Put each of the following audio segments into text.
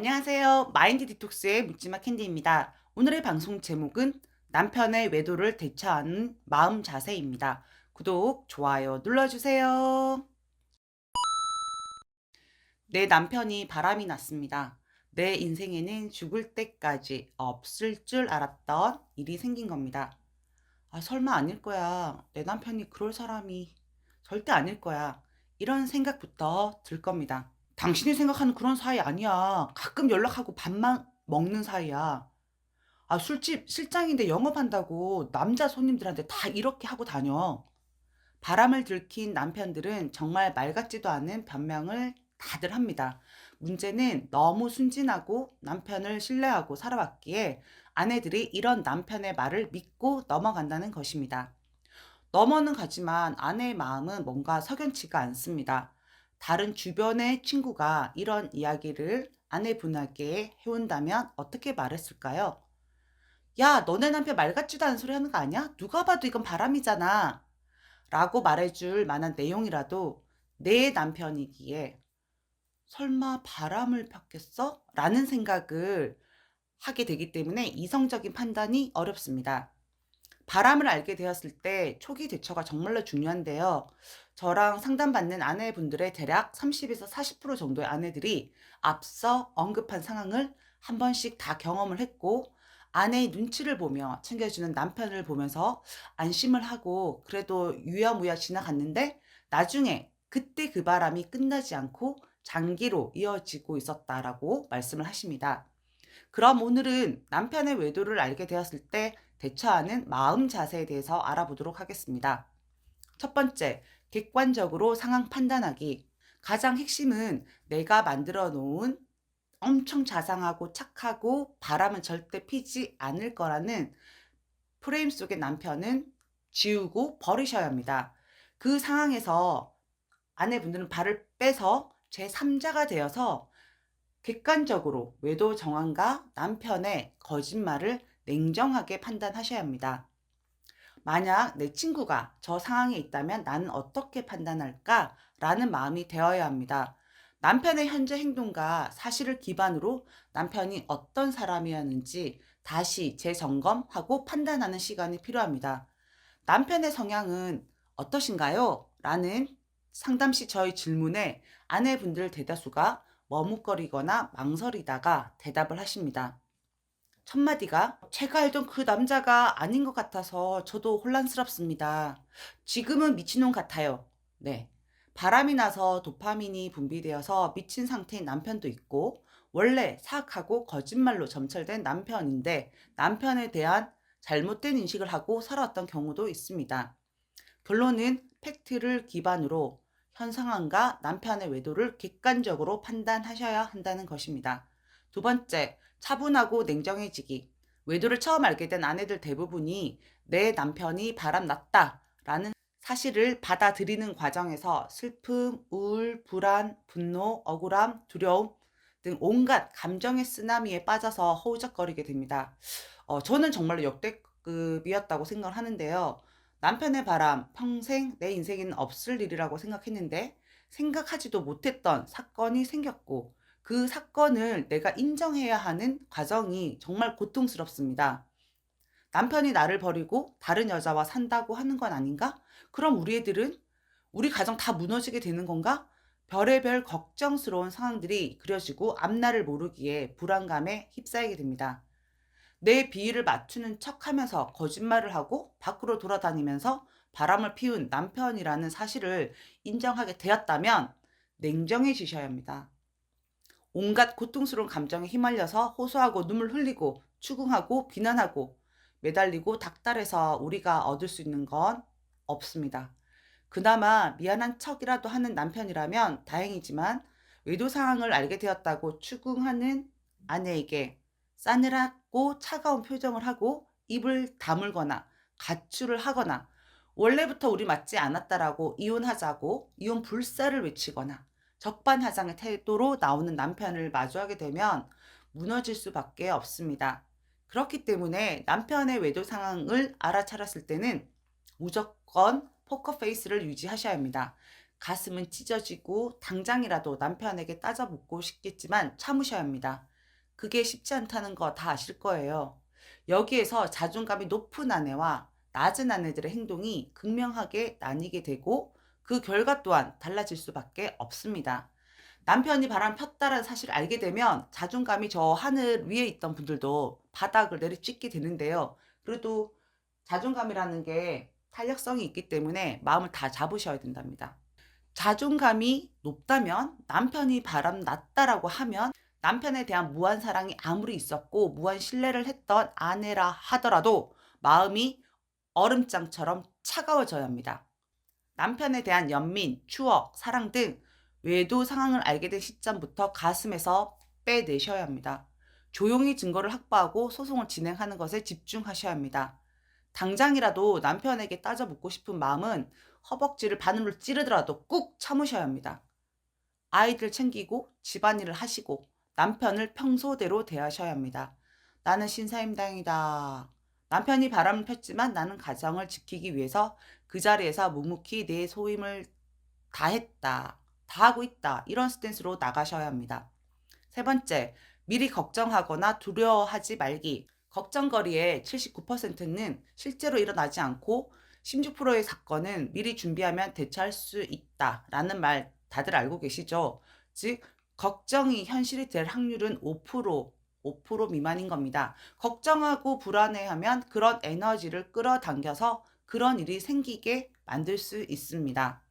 안녕하세요. 마인드 디톡스의 묻지마 캔디입니다. 오늘의 방송 제목은 남편의 외도를 대처하는 마음 자세입니다. 구독, 좋아요 눌러주세요. 내 남편이 바람이 났습니다. 내 인생에는 죽을 때까지 없을 줄 알았던 일이 생긴 겁니다. 아, 설마 아닐 거야. 내 남편이 그럴 사람이 절대 아닐 거야. 이런 생각부터 들 겁니다. 당신이 생각하는 그런 사이 아니야. 가끔 연락하고 밥만 먹는 사이야. 아, 술집 실장인데 영업한다고 남자 손님들한테 다 이렇게 하고 다녀. 바람을 들킨 남편들은 정말 말 같지도 않은 변명을 다들 합니다. 문제는 너무 순진하고 남편을 신뢰하고 살아왔기에 아내들이 이런 남편의 말을 믿고 넘어간다는 것입니다. 넘어는 가지만 아내의 마음은 뭔가 석연치가 않습니다. 다른 주변의 친구가 이런 이야기를 아내분에게 해온다면 어떻게 말했을까요? 야, 너네 남편 말 같지도 않은 소리 하는 거 아니야? 누가 봐도 이건 바람이잖아. 라고 말해줄 만한 내용이라도 내 남편이기에 설마 바람을 폈겠어? 라는 생각을 하게 되기 때문에 이성적인 판단이 어렵습니다. 바람을 알게 되었을 때 초기 대처가 정말로 중요한데요. 저랑 상담받는 아내분들의 대략 30에서 40% 정도의 아내들이 앞서 언급한 상황을 한 번씩 다 경험을 했고, 아내의 눈치를 보며 챙겨주는 남편을 보면서 안심을 하고 그래도 유야무야 지나갔는데, 나중에 그때 그 바람이 끝나지 않고 장기로 이어지고 있었다라고 말씀을 하십니다. 그럼 오늘은 남편의 외도를 알게 되었을 때 대처하는 마음 자세에 대해서 알아보도록 하겠습니다. 첫 번째, 객관적으로 상황 판단하기. 가장 핵심은 내가 만들어 놓은 엄청 자상하고 착하고 바람은 절대 피지 않을 거라는 프레임 속의 남편은 지우고 버리셔야 합니다. 그 상황에서 아내분들은 발을 빼서 제3자가 되어서 객관적으로 외도 정황과 남편의 거짓말을 냉정하게 판단하셔야 합니다. 만약 내 친구가 저 상황에 있다면 나는 어떻게 판단할까? 라는 마음이 되어야 합니다. 남편의 현재 행동과 사실을 기반으로 남편이 어떤 사람이었는지 다시 재점검하고 판단하는 시간이 필요합니다. 남편의 성향은 어떠신가요? 라는 상담 시 저희 질문에 아내분들 대다수가 머뭇거리거나 망설이다가 대답을 하십니다. 첫마디가 제가 알던 그 남자가 아닌 것 같아서 저도 혼란스럽습니다. 지금은 미친놈 같아요. 네. 바람이 나서 도파민이 분비되어서 미친 상태인 남편도 있고, 원래 사악하고 거짓말로 점철된 남편인데 남편에 대한 잘못된 인식을 하고 살아왔던 경우도 있습니다. 결론은 팩트를 기반으로 현 상황과 남편의 외도를 객관적으로 판단하셔야 한다는 것입니다. 두 번째, 차분하고 냉정해지기. 외도를 처음 알게 된 아내들 대부분이 내 남편이 바람났다라는 사실을 받아들이는 과정에서 슬픔, 우울, 불안, 분노, 억울함, 두려움 등 온갖 감정의 쓰나미에 빠져서 허우적거리게 됩니다. 저는 정말로 역대급이었다고 생각을 하는데요. 남편의 바람, 평생 내 인생에는 없을 일이라고 생각했는데 생각하지도 못했던 사건이 생겼고, 그 사건을 내가 인정해야 하는 과정이 정말 고통스럽습니다. 남편이 나를 버리고 다른 여자와 산다고 하는 건 아닌가? 그럼 우리 애들은? 우리 가정 다 무너지게 되는 건가? 별의별 걱정스러운 상황들이 그려지고 앞날을 모르기에 불안감에 휩싸이게 됩니다. 내 비위를 맞추는 척하면서 거짓말을 하고 밖으로 돌아다니면서 바람을 피운 남편이라는 사실을 인정하게 되었다면 냉정해지셔야 합니다. 온갖 고통스러운 감정에 휘말려서 호소하고 눈물 흘리고 추궁하고 비난하고 매달리고 닥달해서 우리가 얻을 수 있는 건 없습니다. 그나마 미안한 척이라도 하는 남편이라면 다행이지만, 외도 상황을 알게 되었다고 추궁하는 아내에게 싸늘하고 차가운 표정을 하고 입을 다물거나 가출을 하거나 원래부터 우리 맞지 않았다라고 이혼하자고 이혼 불사를 외치거나 적반하장의 태도로 나오는 남편을 마주하게 되면 무너질 수밖에 없습니다. 그렇기 때문에 남편의 외도 상황을 알아차렸을 때는 무조건 포커페이스를 유지하셔야 합니다. 가슴은 찢어지고 당장이라도 남편에게 따져묻고 싶겠지만 참으셔야 합니다. 그게 쉽지 않다는 거 다 아실 거예요. 여기에서 자존감이 높은 아내와 낮은 아내들의 행동이 극명하게 나뉘게 되고 그 결과 또한 달라질 수밖에 없습니다. 남편이 바람 폈다는 사실을 알게 되면 자존감이 저 하늘 위에 있던 분들도 바닥을 내리찍게 되는데요. 그래도 자존감이라는 게 탄력성이 있기 때문에 마음을 다 잡으셔야 된답니다. 자존감이 높다면 남편이 바람 났다라고 하면 남편에 대한 무한 사랑이 아무리 있었고 무한 신뢰를 했던 아내라 하더라도 마음이 얼음장처럼 차가워져야 합니다. 남편에 대한 연민, 추억, 사랑 등 외도 상황을 알게 된 시점부터 가슴에서 빼내셔야 합니다. 조용히 증거를 확보하고 소송을 진행하는 것에 집중하셔야 합니다. 당장이라도 남편에게 따져 묻고 싶은 마음은 허벅지를 바늘로 찌르더라도 꾹 참으셔야 합니다. 아이들 챙기고 집안일을 하시고 남편을 평소대로 대하셔야 합니다. 나는 신사임당이다. 남편이 바람을 폈지만 나는 가정을 지키기 위해서 그 자리에서 묵묵히 내 소임을 다했다. 다하고 있다. 이런 스탠스로 나가셔야 합니다. 세 번째, 미리 걱정하거나 두려워하지 말기. 걱정거리의 79%는 실제로 일어나지 않고 16%의 사건은 미리 준비하면 대처할 수 있다라는 말 다들 알고 계시죠? 즉, 걱정이 현실이 될 확률은 5% 미만인 겁니다. 걱정하고 불안해하면 그런 에너지를 끌어당겨서 그런 일이 생기게 만들 수 있습니다.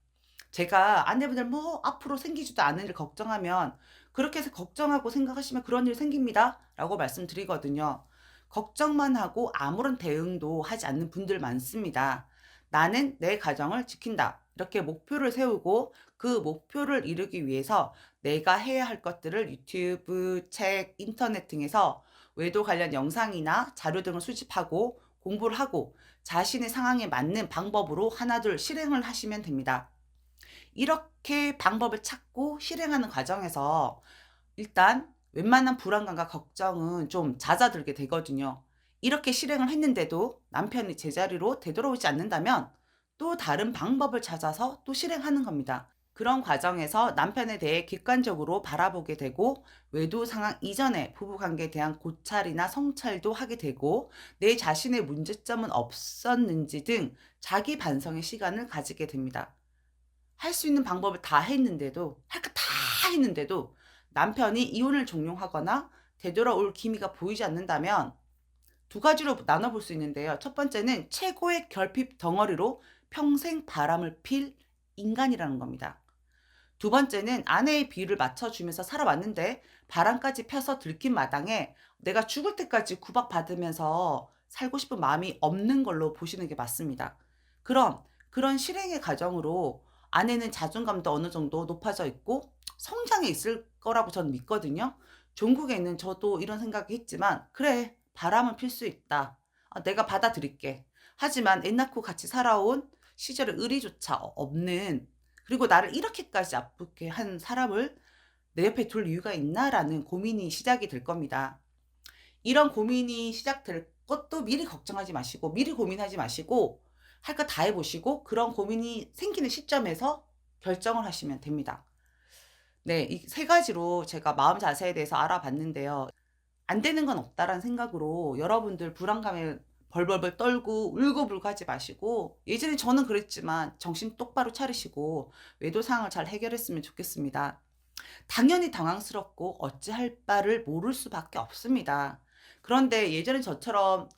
제가 아내분들 뭐 앞으로 생기지도 않은 일 걱정하면 그렇게 해서 걱정하고 생각하시면 그런 일 생깁니다. 라고 말씀드리거든요. 걱정만 하고 아무런 대응도 하지 않는 분들 많습니다. 나는 내 가정을 지킨다. 이렇게 목표를 세우고 그 목표를 이루기 위해서 내가 해야 할 것들을 유튜브, 책, 인터넷 등에서 외도 관련 영상이나 자료 등을 수집하고 공부를 하고 자신의 상황에 맞는 방법으로 하나둘 실행을 하시면 됩니다. 이렇게 방법을 찾고 실행하는 과정에서 일단 웬만한 불안감과 걱정은 좀 잦아들게 되거든요. 이렇게 실행을 했는데도 남편이 제자리로 되돌아오지 않는다면 또 다른 방법을 찾아서 또 실행하는 겁니다. 그런 과정에서 남편에 대해 객관적으로 바라보게 되고 외도 상황 이전에 부부관계에 대한 고찰이나 성찰도 하게 되고 내 자신의 문제점은 없었는지 등 자기 반성의 시간을 가지게 됩니다. 할 수 있는 방법을 다 했는데도 할 거 다 했는데도 남편이 이혼을 종용하거나 되돌아올 기미가 보이지 않는다면 두 가지로 나눠 볼 수 있는데요. 첫 번째는 최고의 결핍 덩어리로 평생 바람을 필 인간이라는 겁니다. 두 번째는 아내의 비위를 맞춰주면서 살아왔는데 바람까지 펴서 들킨 마당에 내가 죽을 때까지 구박받으면서 살고 싶은 마음이 없는 걸로 보시는 게 맞습니다. 그럼 그런 실행의 과정으로 아내는 자존감도 어느 정도 높아져 있고 성장해 있을 거라고 저는 믿거든요. 종국에는 저도 이런 생각이 했지만 그래 바람은 필 수 있다. 내가 받아들일게. 하지만 애 낳고 같이 살아온 시절의 의리조차 없는 그리고 나를 이렇게까지 아프게 한 사람을 내 옆에 둘 이유가 있나라는 고민이 시작이 될 겁니다. 이런 고민이 시작될 것도 미리 걱정하지 마시고 미리 고민하지 마시고 할 거 다 해보시고 그런 고민이 생기는 시점에서 결정을 하시면 됩니다. 네, 이 세 가지로 제가 마음 자세에 대해서 알아봤는데요. 안 되는 건 없다라는 생각으로 여러분들 불안감에 벌벌벌 떨고 울고불고 하지 마시고 예전에 저는 그랬지만 정신 똑바로 차리시고 외도 상황을 잘 해결했으면 좋겠습니다. 당연히 당황스럽고 어찌할 바를 모를 수밖에 없습니다. 그런데 예전에 저처럼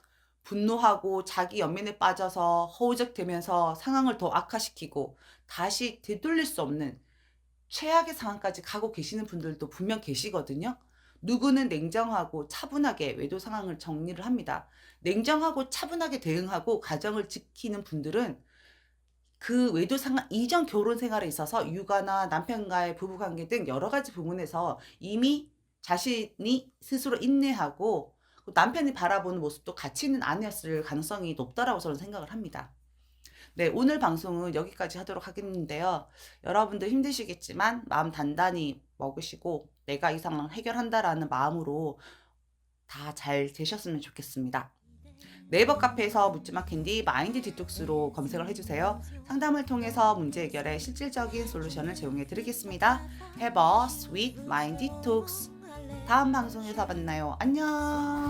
분노하고 자기 연민에 빠져서 허우적대면서 상황을 더 악화시키고 다시 되돌릴 수 없는 최악의 상황까지 가고 계시는 분들도 분명 계시거든요. 누구는 냉정하고 차분하게 외도 상황을 정리를 합니다. 냉정하고 차분하게 대응하고 가정을 지키는 분들은 그 외도 상황 이전 결혼 생활에 있어서 육아나 남편과의 부부관계 등 여러 가지 부분에서 이미 자신이 스스로 인내하고 남편이 바라보는 모습도 가치 있는 아내였을 가능성이 높다라고 저는 생각을 합니다. 네, 오늘 방송은 여기까지 하도록 하겠는데요. 여러분들 힘드시겠지만 마음 단단히 먹으시고 내가 이 상황 해결한다라는 마음으로 다 잘 되셨으면 좋겠습니다. 네이버 카페에서 묻지마 캔디 마인드 디톡스로 검색을 해주세요. 상담을 통해서 문제 해결에 실질적인 솔루션을 제공해 드리겠습니다. Have a sweet mind detox. 다음 방송에서 만나요. 안녕.